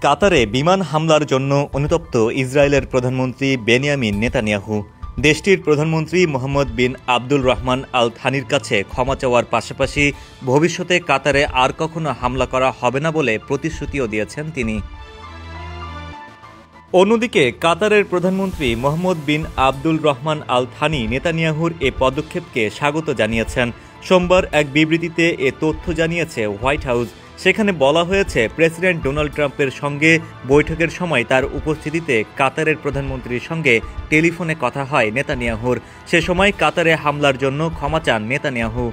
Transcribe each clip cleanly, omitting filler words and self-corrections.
কাতারে বিমান হামলার জন্য অনুতপ্ত ইসরায়েলের প্রধানমন্ত্রী বেনিয়ামিন নেতানিয়াহু দেশটির প্রধানমন্ত্রী মোহাম্মদ বিন আব্দুল রহমান আল থানির কাছে ক্ষমা চাওয়ার পাশাপাশি ভবিষ্যতে কাতারে আর কখনো হামলা করা হবে না বলে প্রতিশ্রুতিও দিয়েছেন তিনি। অন্যদিকে কাতারের প্রধানমন্ত্রী মোহাম্মদ বিন আব্দুল রহমান আল থানি নেতানিয়াহুর এ পদক্ষেপকে স্বাগত জানিয়েছেন। সোমবার এক বিবৃতিতে এ তথ্য জানিয়েছে হোয়াইট হাউস। সেখানে বলা হয়েছে, প্রেসিডেন্ট ডোনাল্ড ট্রাম্পের সঙ্গে বৈঠকের সময় তার উপস্থিতিতে কাতারের প্রধানমন্ত্রীর সঙ্গে টেলিফোনে কথা হয় নেতানিয়াহুর। সে সময় কাতারে হামলার জন্য ক্ষমা চান নেতানিয়াহু।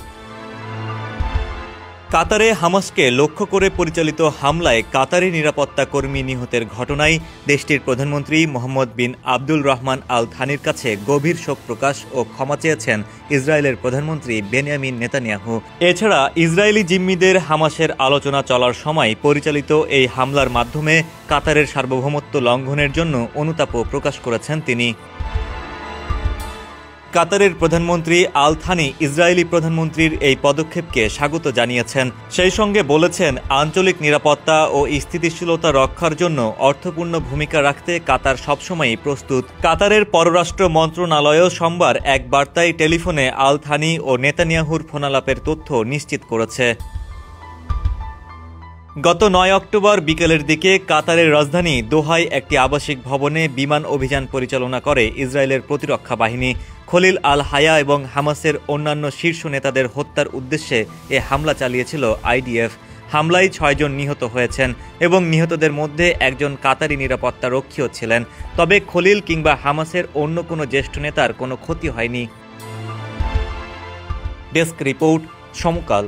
কাতারে হামাসকে লক্ষ্য করে পরিচালিত হামলায় কাতারি নিরাপত্তা কর্মী নিহতের ঘটনায় দেশটির প্রধানমন্ত্রী মোহাম্মদ বিন আব্দুল রহমান আল থানির কাছে গভীর শোক প্রকাশ ও ক্ষমা চেয়েছেন ইসরায়েলের প্রধানমন্ত্রী বেনিয়ামিন নেতানিয়াহু। এছাড়া ইসরায়েলি জিম্মিদের হামাসের আলোচনা চলার সময় পরিচালিত এই হামলার মাধ্যমে কাতারের সার্বভৌমত্ব লঙ্ঘনের জন্য অনুতাপও প্রকাশ করেছেন তিনি। কাতারের প্রধানমন্ত্রী আল থানি ইসরায়েলি প্রধানমন্ত্রীর এই পদক্ষেপকে স্বাগত জানিয়েছেন। সেই সঙ্গে বলেছেন, আঞ্চলিক নিরাপত্তা ও স্থিতিশীলতা রক্ষার জন্য অর্থপূর্ণ ভূমিকা রাখতে কাতার সবসময়ই প্রস্তুত। কাতারের পররাষ্ট্র মন্ত্রণালয়ও সোমবার এক বার্তায় টেলিফোনে আল থানি ও নেতানিয়াহুর ফোনালাপের তথ্য নিশ্চিত করেছে। গত ৯ অক্টোবর বিকেলের দিকে কাতারের রাজধানী দোহায় একটি আবাসিক ভবনে বিমান অভিযান পরিচালনা করে ইসরায়েলের প্রতিরক্ষা বাহিনী। খলিল আল হায়া এবং হামাসের অন্যান্য শীর্ষ নেতাদের হত্যার উদ্দেশ্যে এ হামলা চালিয়েছিল আইডিএফ। হামলায় ৬ জন নিহত হয়েছেন এবং নিহতদের মধ্যে একজন কাতারি নিরাপত্তা রক্ষীও ছিলেন। তবে খলিল কিংবা হামাসের অন্য কোনো জ্যেষ্ঠ নেতার কোনো ক্ষতি হয়নি। ডেস্ক রিপোর্ট, সমকাল।